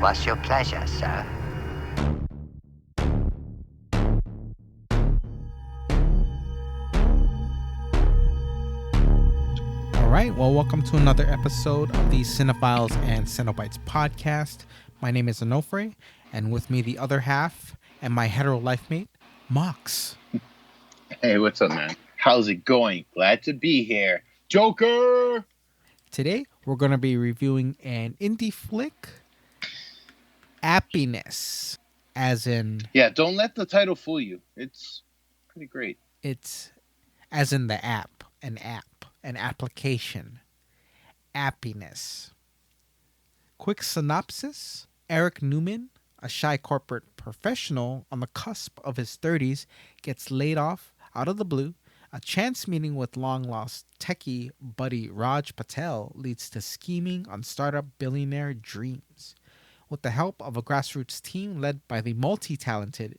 What's your pleasure, sir? All right, well, welcome to another episode of the Cinephiles and Cenobites podcast. My name is Onofre, and with me the other half and my hetero life mate, Mox. Hey, what's up, man? How's it going? Glad to be here. Joker! Today, we're going to be reviewing an indie flick, Appiness, as in... Yeah, don't let the title fool you. It's pretty great. It's as in the app, an application. Appiness. Quick synopsis. Eric Newman, a shy corporate professional on the cusp of his 30s, gets laid off out of the blue. A chance meeting with long-lost techie buddy Raj Patel leads to scheming on startup billionaire dreams. With the help of a grassroots team led by the multi-talented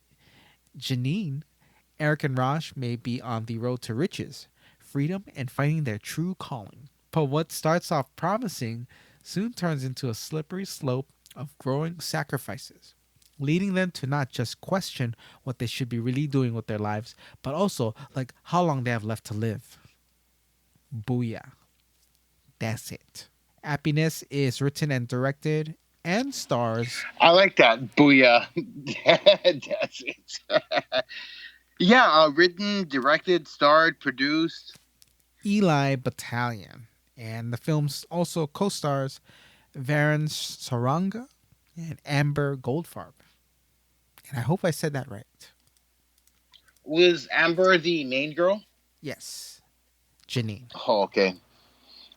Janine, Eric and Raj may be on the road to riches, freedom, and finding their true calling. But what starts off promising soon turns into a slippery slope of growing sacrifices, leading them to not just question what they should be really doing with their lives, but also like how long they have left to live. Booyah. That's it. Appiness is written and directed and stars. I like that. Booyah. That's it. Yeah, written, directed, starred, produced. Eli Battalion. And the film also co-stars Varun Saranga and Amber Goldfarb. And I hope I said that right. Was Amber the main girl? Yes. Janine. Oh, okay.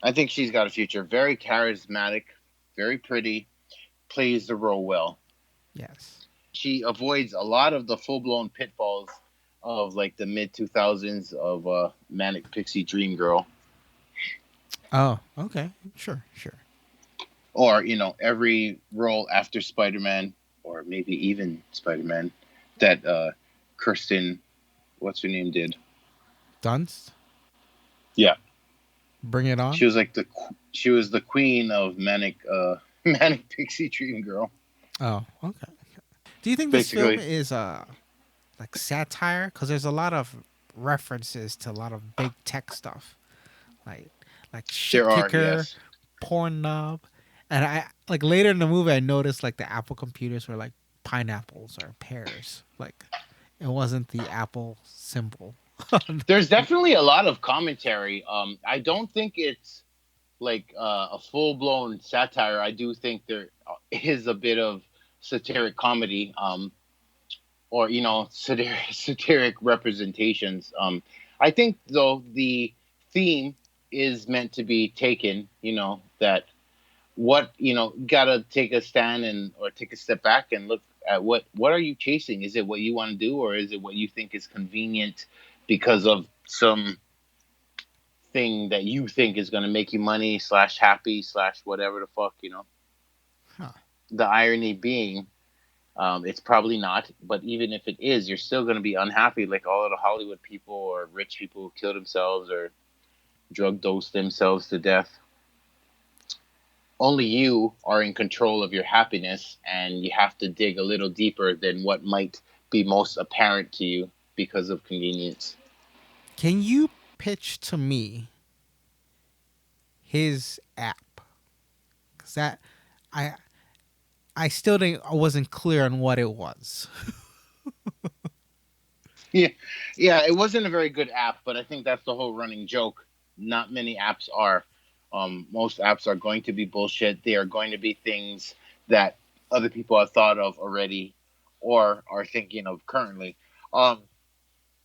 I think she's got a future. Very charismatic, very pretty, plays the role well. Yes. She avoids a lot of the full-blown pitfalls of like the mid-2000s of Manic Pixie Dream Girl. Oh, okay. Sure. Or, every role after Spider-Man, or maybe even Spider-Man, that Kirsten, what's her name, did. Dunst? Yeah. Bring it on? She was the queen of Manic Pixie Dream Girl. Oh, okay. Do you think this film is like satire? Because there's a lot of references to a lot of big tech stuff. Like shit kicker, yes. porn knob. And I like later in the movie I noticed like the Apple computers were like pineapples or pears. Like it wasn't the Apple symbol. There's definitely a lot of commentary. I don't think it's like a full-blown satire. I do think there is a bit of satiric comedy, or satiric representations. I think though the theme is meant to be taken. That gotta take a stand or take a step back and look at what are you chasing? Is it what you want to do, or is it what you think is convenient because of some thing that you think is going to make you money / happy / whatever the fuck, Huh. The irony being, it's probably not, but even if it is, you're still going to be unhappy like all of the Hollywood people or rich people who kill themselves or drug dose themselves to death. Only you are in control of your happiness, and you have to dig a little deeper than what might be most apparent to you because of convenience. Can you pitch to me his app? Because that I still I wasn't clear on what it was. Yeah, it wasn't a very good app, but I think that's the whole running joke. Not many apps are. Most apps are going to be bullshit. They are going to be things that other people have thought of already or are thinking of currently.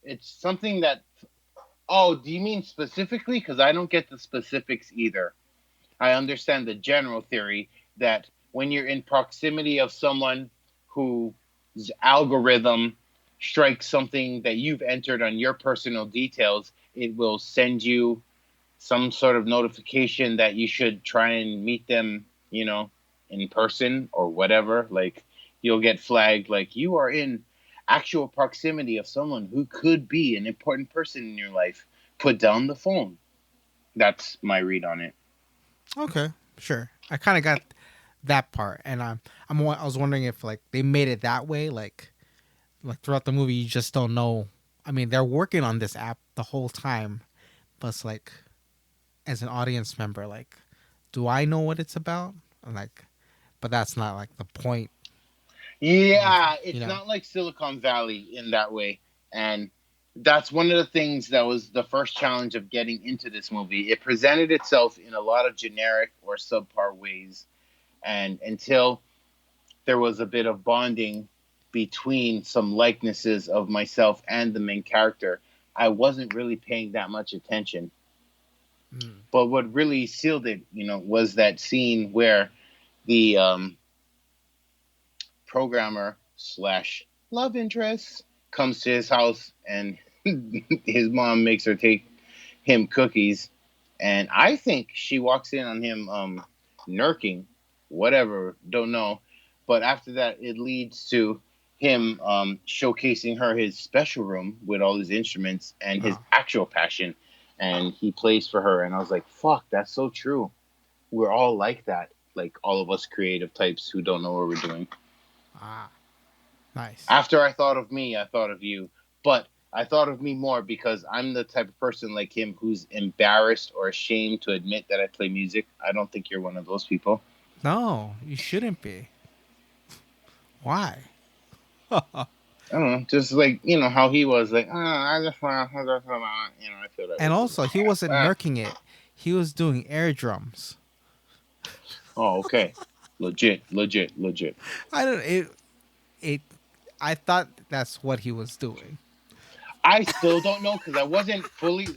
It's something that... Oh, do you mean specifically? Because I don't get the specifics either. I understand the general theory that when you're in proximity of someone whose algorithm strikes something that you've entered on your personal details, it will send you some sort of notification that you should try and meet them, in person or whatever. Like you'll get flagged like you are in actual proximity of someone who could be an important person in your life. Put down the phone. That's my read on it. Okay, sure. I kind of got that part. And I was wondering if like they made it that way, like throughout the movie you just don't know. I mean, they're working on this app the whole time, but it's like as an audience member, like, do I know what it's about? I'm like, but that's not like the point of, Yeah, you it's know. not like Silicon Valley in that way. And that's one of the things that was the first challenge of getting into this movie. It presented itself in a lot of generic or subpar ways. And until there was a bit of bonding between some likenesses of myself and the main character, I wasn't really paying that much attention. Mm. But what really sealed it, was that scene where the programmer slash love interest comes to his house and his mom makes her take him cookies. And I think she walks in on him nurking, whatever, don't know. But after that, it leads to him showcasing her his special room with all his instruments and his Oh, actual passion. And he plays for her. And I was like, fuck, that's so true. We're all like that. Like all of us creative types who don't know what we're doing. ah, nice. After I thought of me, I thought of you. But I thought of me more because I'm the type of person like him who's embarrassed or ashamed to admit that I play music. I don't think you're one of those people. No, you shouldn't be. Why? I don't know, just like how he was like, I just want, I feel that way And too. also, he wasn't Ah. nerking it. He was doing air drums. Oh, okay, legit, legit, legit. I don't it I thought that's what he was doing. I still don't know because I wasn't fully,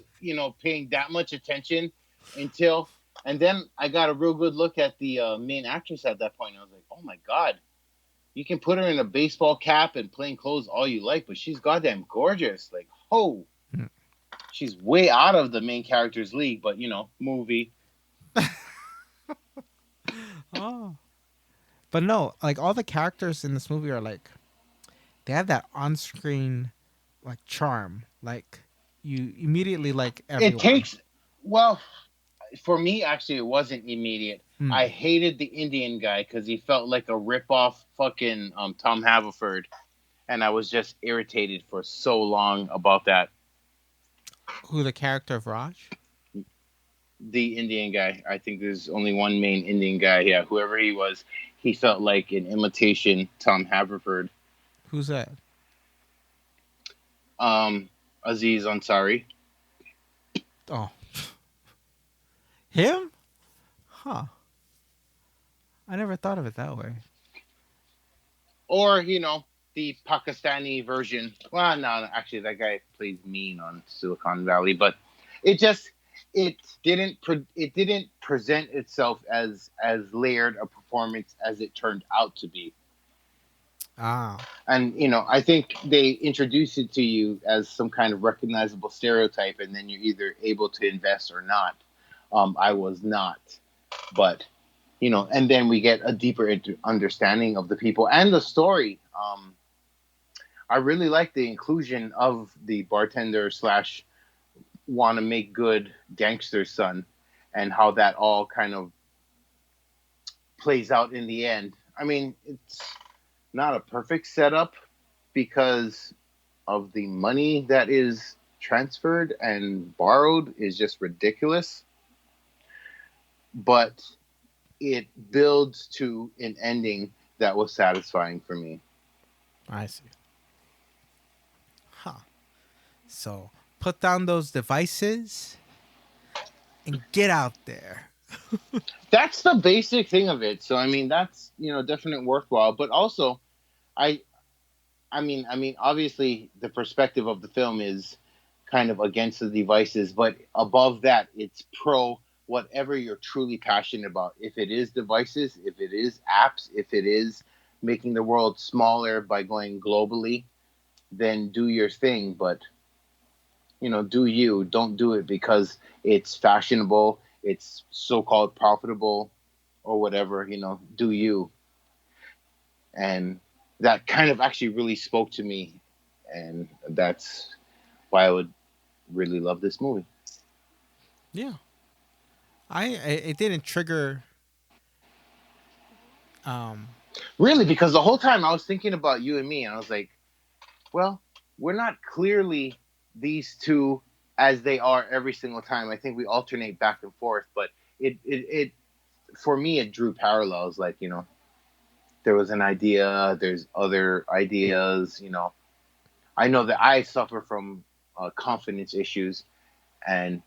paying that much attention until, and then I got a real good look at the main actress at that point. I was like, oh my god, you can put her in a baseball cap and plain clothes all you like, but she's goddamn gorgeous. Like, oh, Hmm. she's way out of the main character's league, but movie. Oh. But no, like all the characters in this movie are like they have that on-screen like charm. Like you immediately like It everyone. takes, well, for me, actually, it wasn't immediate. I Mm. hated the Indian guy because he felt like a rip-off fucking Tom Haverford, and I was just irritated for so long about that. Who the character of Raj? The Indian guy, I think there's only one main Indian guy. Yeah, whoever he was, he felt like an imitation Tom Haverford. Who's that? Um, Aziz Ansari, Oh, him? Huh. I never thought of it that way. or the Pakistani version. Well, no, actually, that guy plays mean on Silicon Valley, but it just it it didn't present itself as layered a performance as it turned out to be. Ah. And I think they introduce it to you as some kind of recognizable stereotype, and then you're either able to invest or not. I was not, but and then we get a deeper understanding of the people and the story. I really like the inclusion of the bartender slash want to make good gangster son, and how that all kind of plays out in the end. I mean, it's not a perfect setup because of the money that is transferred and borrowed is just ridiculous, but it builds to an ending that was satisfying for me. I see. Huh. So put down those devices and get out there. That's the basic thing of it. So I mean, that's definite worthwhile. But also, I I mean, obviously, the perspective of the film is kind of against the devices, but above that, it's pro whatever you're truly passionate about. If it is devices, if it is apps, if it is making the world smaller by going globally, then do your thing. But do you. Don't do it because it's fashionable, it's so-called profitable, or whatever. Do you. And that kind of actually really spoke to me, and that's why I would really love this movie. Yeah. It didn't trigger Um, Really, because the whole time I was thinking about you and me, and I was like, well, we're not clearly these two as they are every single time. I think we alternate back and forth, but it for me it drew parallels. Like, there was an idea, there's other ideas. I know that I suffer from confidence issues, and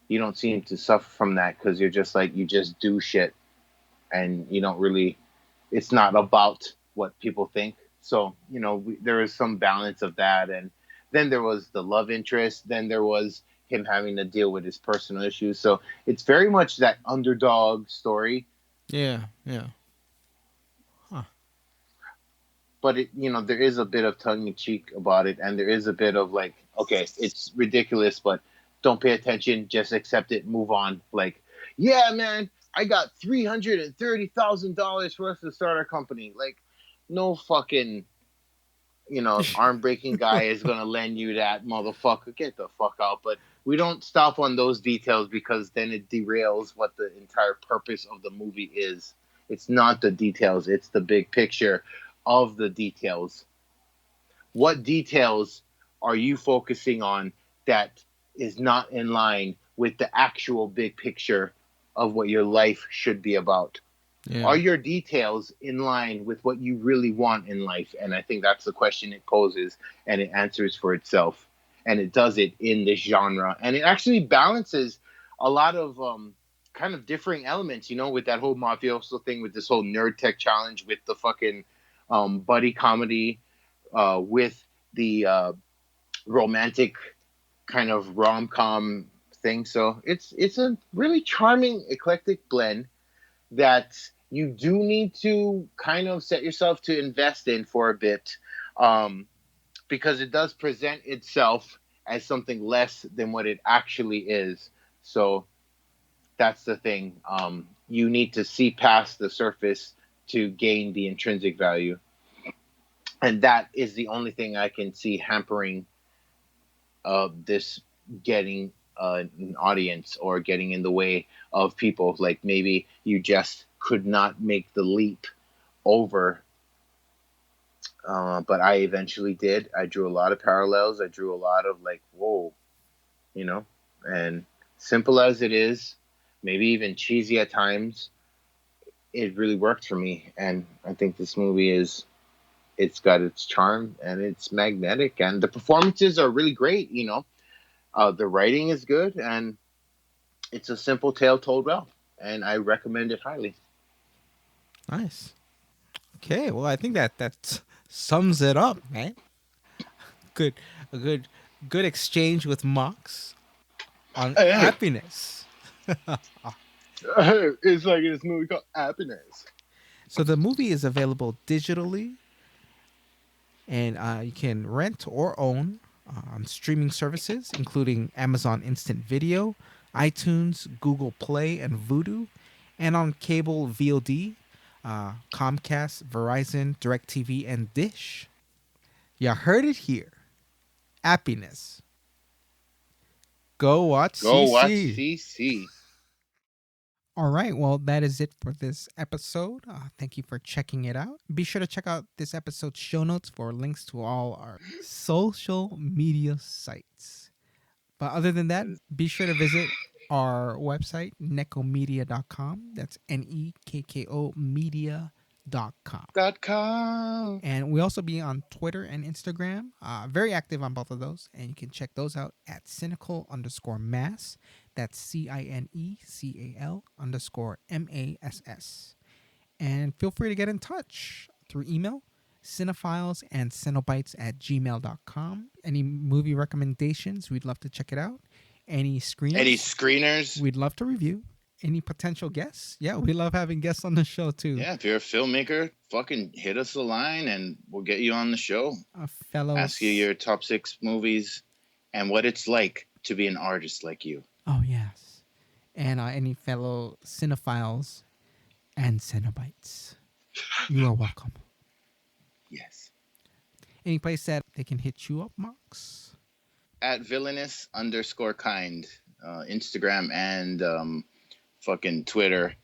you don't seem to suffer from that because you're just like you just do shit, and you don't really. It's not about what people think. So there is some balance of that, and then there was the love interest. Then there was him having to deal with his personal issues. So it's very much that underdog story, yeah, yeah. Huh. but there is a bit of tongue in cheek about it, and there is a bit of like, okay, it's ridiculous, but don't pay attention, just accept it, move on. Like, yeah, man, I got $330,000 for us to start our company. Like, no fucking arm breaking guy is gonna lend you that, motherfucker. Get the fuck out. But we don't stop on those details because then it derails what the entire purpose of the movie is. It's not the details, it's the big picture of the details. What details are you focusing on that is not in line with the actual big picture of what your life should be about? Yeah. Are your details in line with what you really want in life? And I think that's the question it poses, and it answers for itself. And it does it in this genre. And it actually balances a lot of kind of differing elements, with that whole mafioso thing, with this whole nerd tech challenge, with the fucking buddy comedy, with the romantic kind of rom com thing. So it's a really charming, eclectic blend that you do need to kind of set yourself to invest in for a bit, um, because it does present itself as something less than what it actually is. So that's the thing. You need to see past the surface to gain the intrinsic value. And that is the only thing I can see hampering this getting an audience or getting in the way of people. Like maybe you just could not make the leap over. But I eventually did. I drew a lot of parallels. I drew a lot of like, whoa, you know, and simple as it is, maybe even cheesy at times, it really worked for me. And I think this movie it's got its charm and it's magnetic, and the performances are really great. The writing is good, and it's a simple tale told well, and I recommend it highly. Nice. Okay. Well, I think that sums it up, man. Good, a good exchange with Mox on Hey, happiness. it's like this movie called Appiness. So the movie is available digitally, and you can rent or own on streaming services, including Amazon Instant Video, iTunes, Google Play, and Vudu, and on cable VOD, Comcast, Verizon, DirecTV, and Dish. You heard it here. Happiness. Go watch Go watch CC. CC. All right. Well, that is it for this episode. Thank you for checking it out. Be sure to check out this episode's show notes for links to all our social media sites. But other than that, be sure to visit our website, neckomedia.com. That's Nekko media.com. .com. And we also be on Twitter and Instagram. Very active on both of those. And you can check those out at cynical_mass. That's CINECAL_MASS. And feel free to get in touch through email, cinephiles and cenobites@gmail.com. Any movie recommendations, we'd love to check it out. Any screeners, Any screeners? we'd love to review. Any potential guests? Yeah, we love having guests on the show too. Yeah, if you're a filmmaker, fucking hit us a line and we'll get you on the show. Ask you your top 6 movies and what it's like to be an artist like you. Oh, yes. And any fellow cinephiles and cenobites, you are welcome. Yes. Any place that they can hit you up, Mox? At villainous_kind, Instagram and fucking Twitter.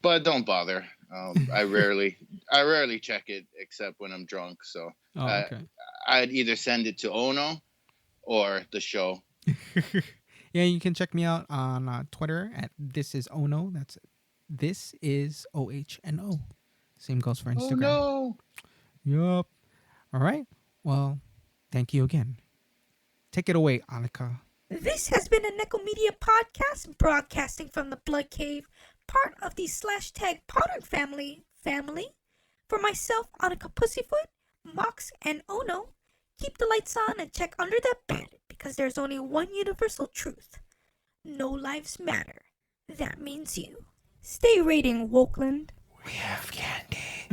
But don't bother. I rarely check it except when I'm drunk. So Oh, uh, okay. I'd either send it to Ono or the show. Yeah, you can check me out on Twitter at this is Ono. That's this is OHNO. Same goes for Oh Instagram. no! Yup. All right. Well, thank you again. Take it away, Annika. This has been a Nekko Media podcast broadcasting from the Blood Cave, part of the /tag Pollard family. For myself, Annika Pussyfoot, Mox, and Ono, keep the lights on and check under that bed because there's only one universal truth. No lives matter. That means you. Stay rating, Wokeland. We have candy.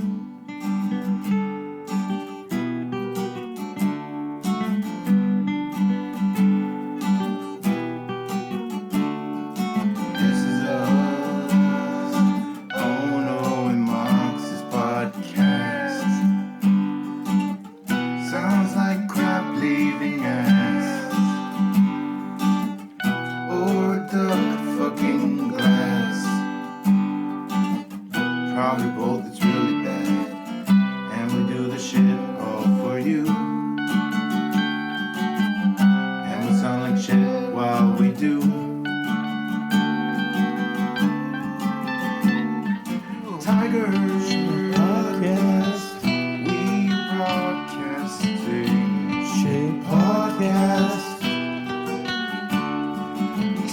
This is us, Ono and Mox's podcast. Sounds like crap leaving ass, or a duck fucking glass. Probably both, it's really bad, and we do the shit all for you. And we sound like shit while we do. Tigers podcast, we broadcasting shit podcast.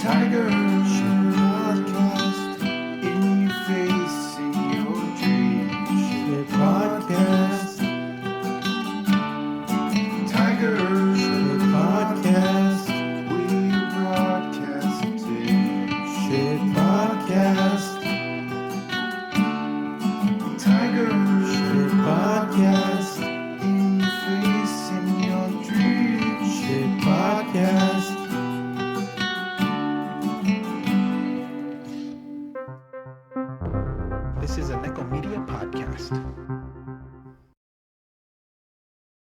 Tigers podcast, in your face, in your dreams. Shit podcast. Tigers podcast, we broadcasting shit podcast. Tiger Shit Podcast, in your face, in your dreams. Shit Podcast. This is a Nekko Media podcast.